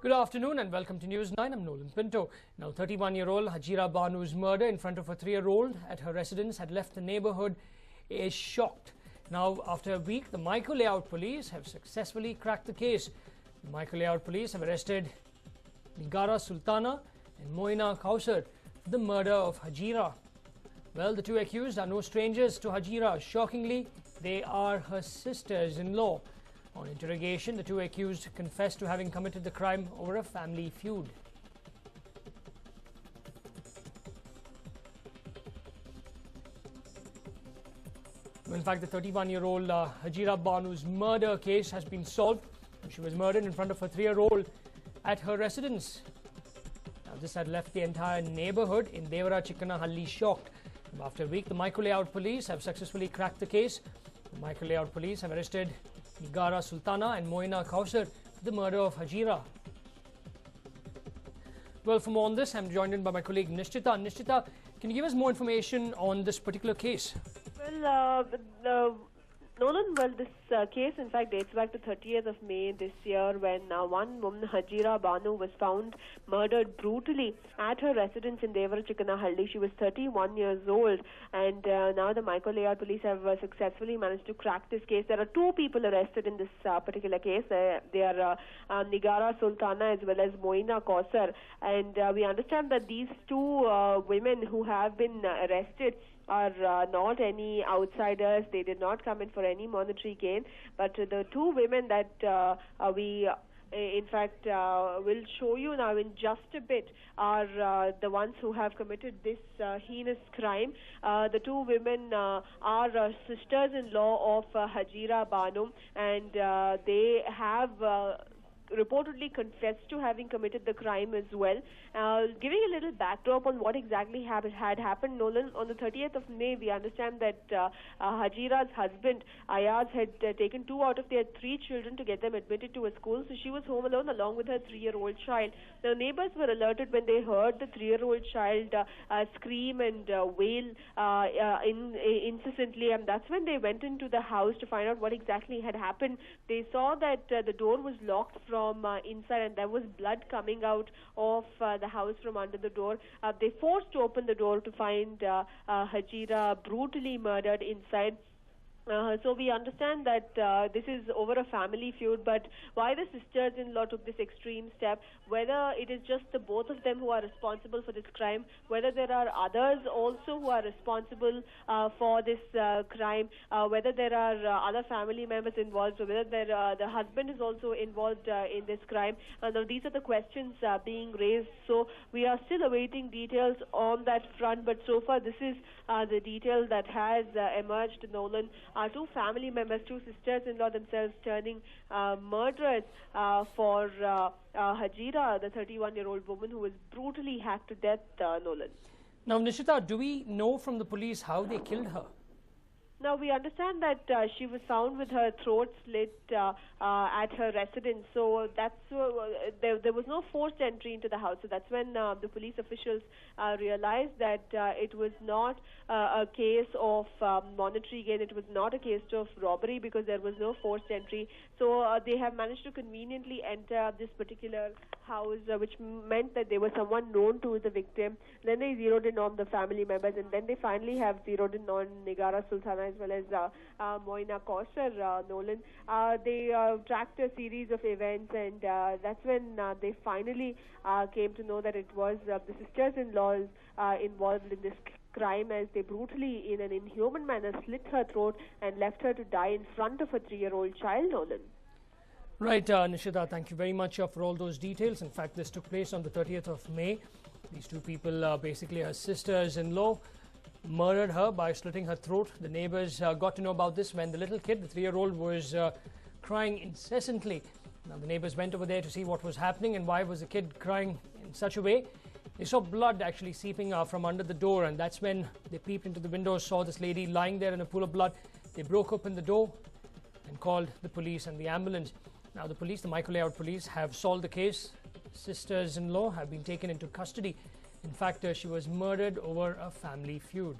Good afternoon and welcome to News 9. I'm Nolan Pinto. Now, 31-year-old Hajira Banu's murder in front of a 3-year-old at her residence had left the neighborhood is shocked. Now, after a week, the Micro Layout police have successfully cracked the case. The Micro Layout police have arrested Nigara Sultana and Moina Kausar for the murder of Hajira. Well, the two accused are no strangers to Hajira. Shockingly, they are her sisters-in-law. On interrogation, the two accused confessed to having committed the crime over a family feud. In fact, the 31-year-old Hajira Banu's murder case has been solved. She was murdered in front of a 3-year-old at her residence. Now, this had left the entire neighborhood in Devara Chikanahalli shocked. After a week, the Micro Layout police have successfully cracked the case. The Micro Layout police have arrested Nigara Sultana and Moina Kausar for the murder of Hajira. Well, for more on this, I'm joined in by my colleague Nishtita. Nishtita, can you give us more information on this particular case? Well, Nolan, this case in fact dates back to 30th of May this year when one woman, Hajira Banu, was found murdered brutally at her residence in Devara Chikanahalli. She was 31 years old, and now the Micro Layout police have successfully managed to crack this case. There are two people arrested in this particular case. They are Nigara Sultana as well as Moina Kausar, and we understand that these two women who have been arrested are not any outsiders. They did not come in for any monetary gain. But the two women that we in fact will show you now in just a bit are the ones who have committed this heinous crime. The two women are sisters-in-law of Hajira Banu, and they have reportedly confessed to having committed the crime as well. Giving a little backdrop on what exactly had happened, Nolan, on the 30th of May, we understand that Hajira's husband, Ayaz, had taken 2 out of their 3 children to get them admitted to a school. So she was home alone along with her 3-year-old child. The neighbors were alerted when they heard the 3-year-old child scream and wail incessantly, and that's when they went into the house to find out what exactly had happened. They saw that the door was locked from inside, and there was blood coming out of the house from under the door. They forced open the door to find Hajira brutally murdered inside. So we understand that this is over a family feud, but why the sisters-in-law took this extreme step, whether it is just the both of them who are responsible for this crime, whether there are others also who are responsible for this crime, whether there are other family members involved, or whether the husband is also involved in this crime. Now these are the questions being raised. So we are still awaiting details on that front, but so far this is the detail that has emerged, Nolan. Two family members, two sisters-in-law themselves turning murderers for Hajira, the 31-year-old woman who was brutally hacked to death, Nolan. Now, Nishita, do we know from the police how they killed her? Now, we understand that she was found with her throat slit at her residence. So that's there was no forced entry into the house. So that's when the police officials realized that it was not a case of monetary gain. It was not a case of robbery because there was no forced entry. So they have managed to conveniently enter this particular house, which meant that they were someone known to the victim. Then they zeroed in on the family members, and then they finally have zeroed in on Nigara Sultana as well as Moina Kausar, Nolan. They tracked a series of events, and that's when they finally came to know that it was the sisters-in-laws involved in this crime, as they brutally, in an inhuman manner, slit her throat and left her to die in front of a 3-year-old child, Nolan. Right, Nishita, thank you very much for all those details. In fact, this took place on the 30th of May. These two people, basically her sisters-in-law, murdered her by slitting her throat. The neighbors got to know about this when the little kid, the 3-year-old, was crying incessantly. Now, the neighbors went over there to see what was happening and why was the kid crying in such a way. They saw blood actually seeping from under the door, and that's when they peeped into the window, saw this lady lying there in a pool of blood. They broke open the door and called the police and the ambulance. Now, the police, the Micro Layout police, have solved the case. Sisters-in-law have been taken into custody. In fact, she was murdered over a family feud.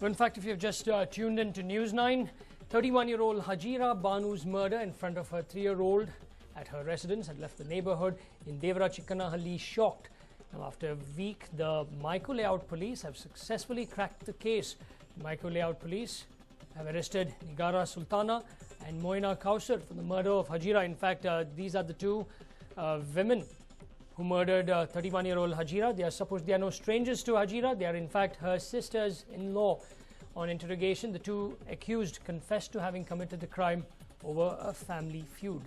Well, in fact, if you've just tuned in to News 9, 31-year-old Hajira Banu's murder in front of her 3-year-old at her residence had left the neighborhood in Devara Chikkanahalli shocked. Now, after a week, the Micro Layout police have successfully cracked the case. The Micro Layout police have arrested Nigara Sultana and Moina Kausar for the murder of Hajira. In fact, these are the two women who murdered 31-year-old Hajira. They are no strangers to Hajira. They are in fact her sisters-in-law. On interrogation, the two accused confessed to having committed the crime over a family feud.